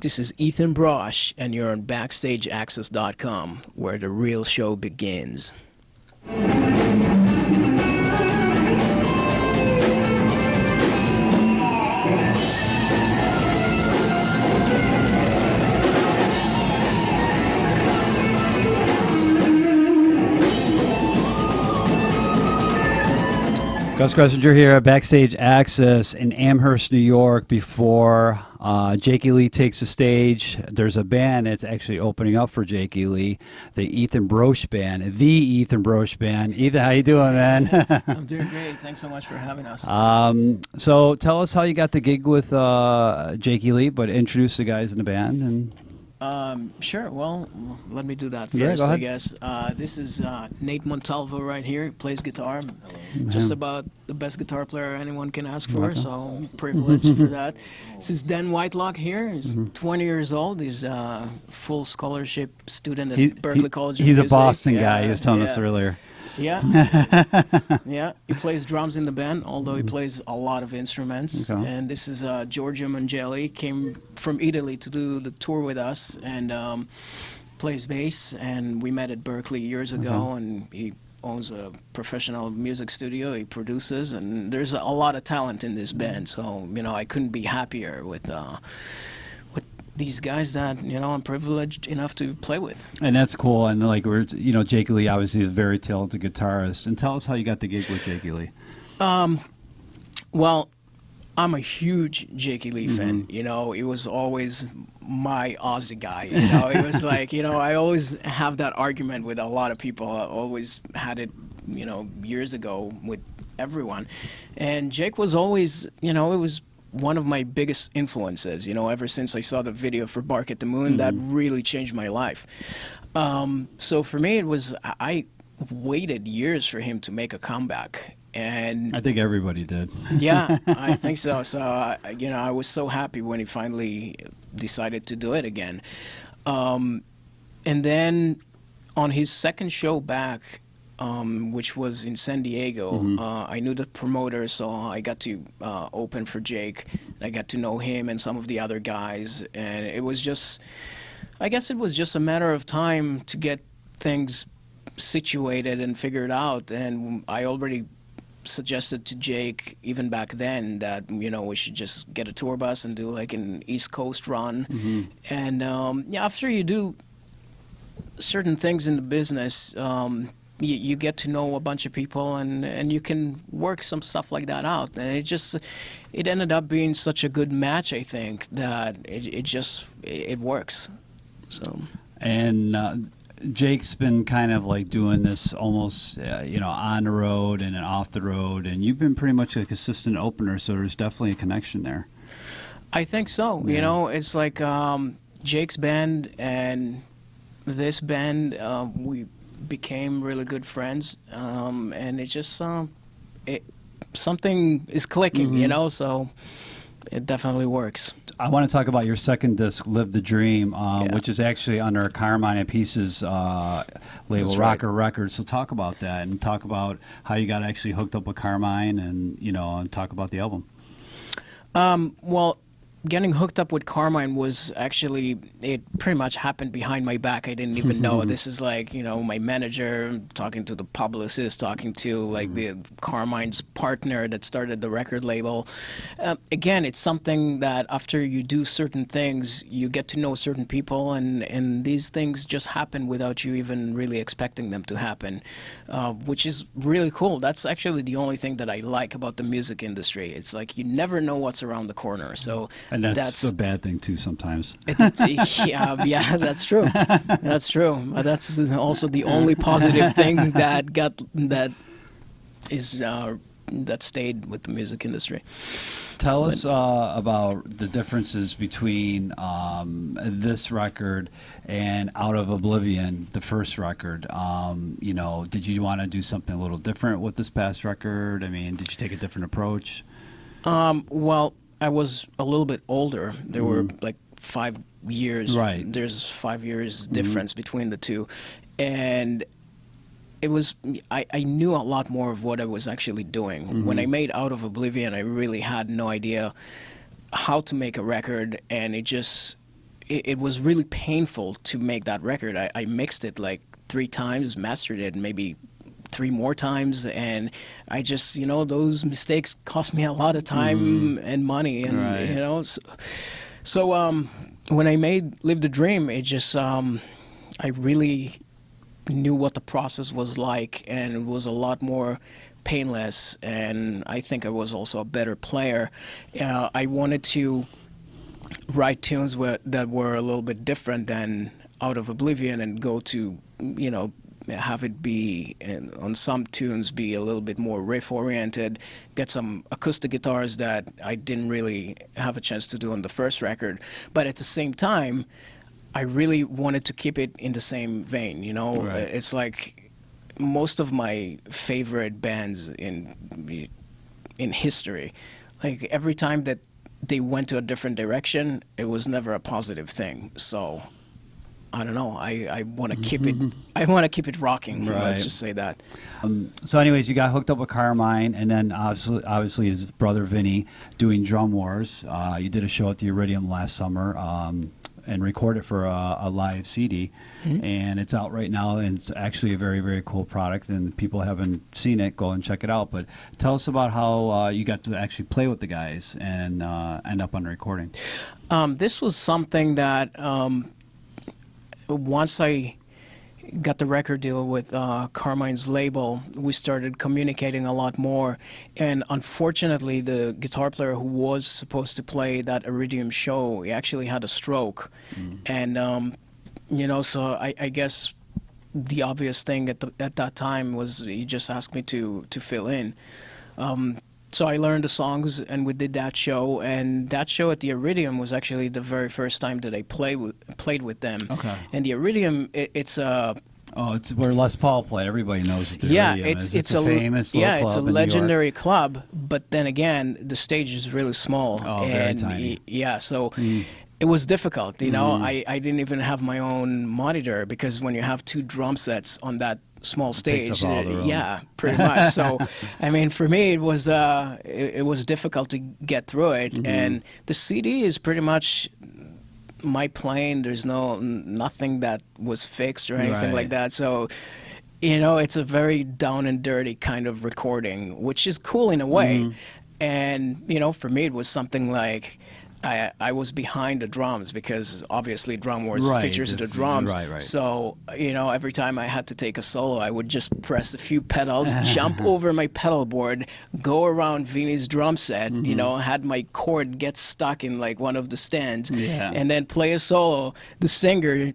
This is Ethan Brosh, and you're on BackstageAxxess.com, where the real show begins. Gus Gressinger here at Backstage Access in Amherst, New York. Before Jakey Lee takes the stage, there's a band that's actually opening up for Jakey Lee, the Ethan Brosh Band, the Ethan Brosh Band. Ethan, how you doing, man? I'm doing great. Thanks so much for having us. So tell us how you got the gig with Jakey Lee, but introduce the guys in the band. And Sure. Well, let me do that Yeah, first, go ahead. I guess. This is Nate Montalvo right here. He plays guitar. Just about the best guitar player anyone can ask for, so I'm privileged for that. This is Dan Whitelock here. He's 20 years old. He's a full scholarship student at Berklee College of He's a Music. Boston guy. He was telling us earlier. Yeah. Yeah. He plays drums in the band, although he plays a lot of instruments. Okay. And this is Giorgio Mangeli. Came from Italy to do the tour with us and plays bass. And we met at Berklee years ago, and he owns a professional music studio. He produces, and there's a lot of talent in this band. So, you know, I couldn't be happier with these guys that, you know, I'm privileged enough to play with. And that's cool. And like Jakey Lee obviously is a very talented guitarist. And tell us how you got the gig with Jakey Lee. Well, I'm a huge Jakey Lee fan. You know, he was always my Aussie guy. You know, it was like, you know, I always have that argument with a lot of people. I always had it, you know, years ago with everyone. And Jake was always, you know, it was one of my biggest influences, you know, ever since I saw the video for Bark at the Moon. That really changed my life. So for me, it was, I waited years for him to make a comeback. And I think everybody did. yeah, I think so. So, you know, I was so happy when he finally decided to do it again. And then on his second show back, which was in San Diego, I knew the promoter, so I got to open for Jake. I got to know him and some of the other guys, and it was just, I guess it was just a matter of time to get things situated and figured out. And I already suggested to Jake even back then that, you know, we should just get a tour bus and do like an East Coast run. And yeah, after you do certain things in the business, you get to know a bunch of people, and you can work some stuff like that out. And it ended up being such a good match, I think, that it works. So. And Jake's been kind of like doing this almost, you know, on the road and off the road, and you've been pretty much a consistent opener, so there's definitely a connection there. I think so. Yeah. You know, it's like Jake's band and this band, we became really good friends, and it just something is clicking, you know, so it definitely works. I want to talk about your second disc, Live the Dream, which is actually under Carmine and Pieces label, That's right. Rocker Records. So talk about that and talk about how you got actually hooked up with Carmine, and, you know, and talk about the album. Well, getting hooked up with Carmine was actually, it pretty much happened behind my back. I didn't even know. This is like, you know, my manager talking to the publicist, talking to like the Carmine's partner that started the record label. Again, it's something that after you do certain things, you get to know certain people, and these things just happen without you even really expecting them to happen, which is really cool. That's actually the only thing that I like about the music industry. It's like you never know what's around the corner. So. And that's a bad thing too sometimes. Yeah, that's true. That's true. That's also the only positive thing that stayed with the music industry. Tell us about the differences between this record and Out of Oblivion, the first record. You know, did you want to do something a little different with this past record? I mean, did you take a different approach? Well, I was a little bit older. There were like 5 years. Right. There's 5 years difference between the two. And it was, I knew a lot more of what I was actually doing. When I made Out of Oblivion, I really had no idea how to make a record, and it just it was really painful to make that record. I mixed it like 3 times, mastered it maybe 3 more times, and I just, those mistakes cost me a lot of time and money, and Right. so when I made Live the Dream, it just I really knew what the process was like, and it was a lot more painless, and I think I was also a better player. I wanted to write tunes that were a little bit different than Out of Oblivion, and go to, have it be, and on some tunes, be a little bit more riff oriented, get some acoustic guitars that I didn't really have a chance to do on the first record. But at the same time, I really wanted to keep it in the same vein, Right. It's like most of my favorite bands in history, like every time that they went to a different direction, it was never a positive thing. So I don't know. I want to keep it. I want to keep it rocking. Right. Let's just say that. So, anyways, you got hooked up with Carmine, and then obviously his brother Vinny doing Drum Wars. You did a show at the Aridium last summer, and recorded for a live CD, and it's out right now, and it's actually a very, very cool product, and people haven't seen it, go and check it out. But tell us about how you got to actually play with the guys and end up on the recording. This was something that once I got the record deal with Carmine's label, we started communicating a lot more. And unfortunately, the guitar player who was supposed to play that Aridium show, he actually had a stroke. And, so I guess the obvious thing at that time was he just asked me to fill in. So I learned the songs, and we did that show. And that show at the Aridium was actually the very first time that I played with them. Okay. And the Aridium, it's a it's where Les Paul played. Everybody knows what the Aridium is. It's a famous little club it's a in New York. legendary club. But then again, the stage is really small. Oh, very and tiny. So it was difficult. I didn't even have my own monitor, because when you have 2 drum sets on that small takes stage, up all the room. yeah, pretty much. So, I mean, for me, it was difficult to get through it. And the CD is pretty much my playing. There's nothing that was fixed or anything like that. So, it's a very down and dirty kind of recording, which is cool in a way. And, for me, it was something like, I was behind the drums, because obviously Drum Wars features the drums. Right. So, every time I had to take a solo, I would just press a few pedals, jump over my pedal board, go around Vinny's drum set, had my cord get stuck in like one of the stands, and then play a solo. The singer,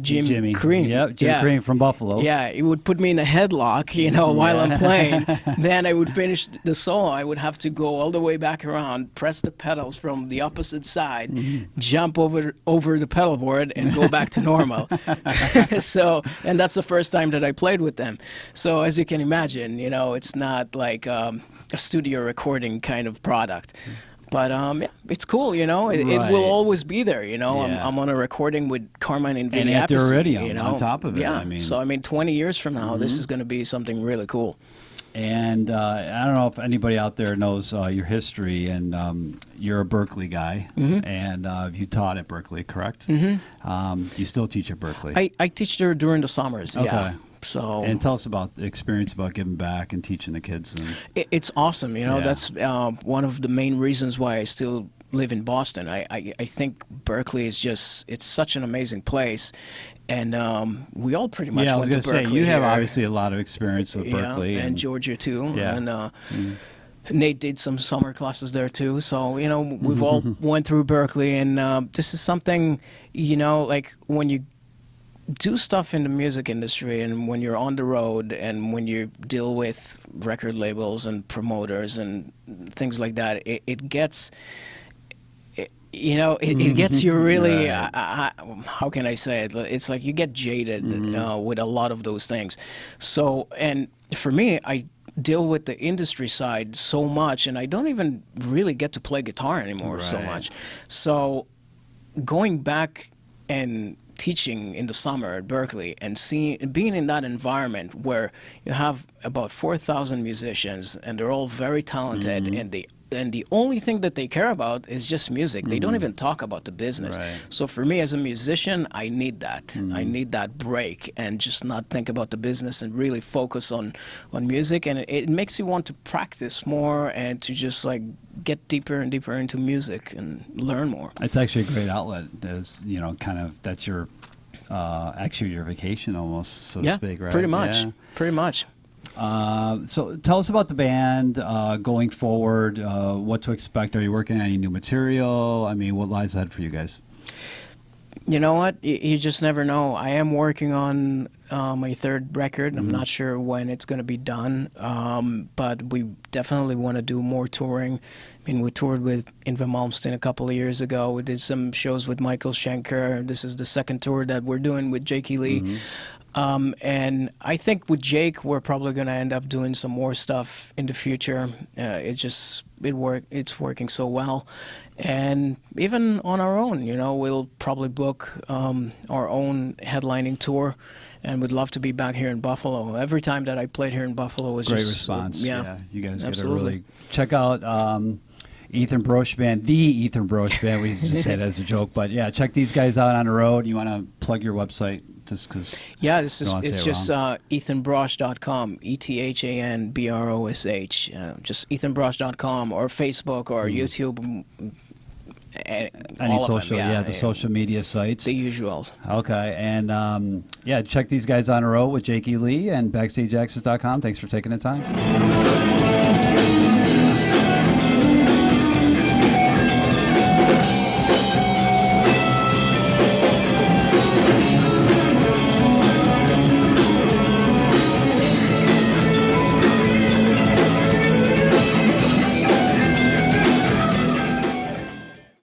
Jimmy Cream. Yep, Jim Cream from Buffalo. Yeah, he would put me in a headlock, while I'm playing. Then I would finish the solo. I would have to go all the way back around, press the pedals from the opposite side, jump over the pedal board, and go back to normal. And that's the first time that I played with them. So as you can imagine, it's not like a studio recording kind of product. But it's cool, it will always be there, I'm on a recording with Carmine and Vinny. And at the Aridium, on top of it. Yeah. I mean, So 20 years from now, this is going to be something really cool. And I don't know if anybody out there knows your history, and you're a Berklee guy, and you taught at Berklee, correct? Do you still teach at Berklee? I teach there during the summers, yeah. So, and tell us about the experience about giving back and teaching the kids. And it's awesome, That's one of the main reasons why I still live in Boston. I think Berklee is it's such an amazing place. And we all pretty much went to Berklee. Yeah, I was going to say, you have obviously a lot of experience with Berklee. And Georgia, too. Yeah. And Nate did some summer classes there, too. So, we've all went through Berklee. And this is something, like when you do stuff in the music industry, and when you're on the road, and when you deal with record labels and promoters and things like that, it gets... it gets you really, how can I say it? It's like you get jaded with a lot of those things. So, and for me, I deal with the industry side so much, and I don't even really get to play guitar anymore so much. So going back and teaching in the summer at Berklee and being in that environment where you have about 4,000 musicians, and they're all very talented, and they and the only thing that they care about is just music. They don't even talk about the business. Right. So for me as a musician, I need that. I need that break and just not think about the business and really focus on music. And it makes you want to practice more and to just like get deeper and deeper into music and learn more. It's actually a great outlet. Is kind of that's your actually your vacation almost, so to speak, right? Pretty much. Yeah. Pretty much. So tell us about the band going forward. What to expect? Are you working on any new material? I mean, what lies ahead for you guys? You know what? You just never know. I am working on my third record. I'm not sure when it's going to be done, but we definitely want to do more touring. I mean, we toured with Yngwie Malmsteen a couple of years ago. We did some shows with Michael Schenker. This is the second tour that we're doing with Jakey Lee. And I think with Jake, we're probably going to end up doing some more stuff in the future. It's working so well. And even on our own, we'll probably book our own headlining tour. And we'd love to be back here in Buffalo. Every time that I played here in Buffalo was great just response. Yeah, you guys got to absolutely. really check out Ethan Brosh Band, the Ethan Brosh Band. We just say it as a joke, but yeah, check these guys out on the road. You want to plug your website just because? Yeah, it's just ethanbrosh.com, ETHANBROSH. Just ethanbrosh.com or Facebook or YouTube. Any social, the social media sites. The usuals. Okay, and check these guys on the road with Jakey Lee and BackstageAxxess.com. Thanks for taking the time.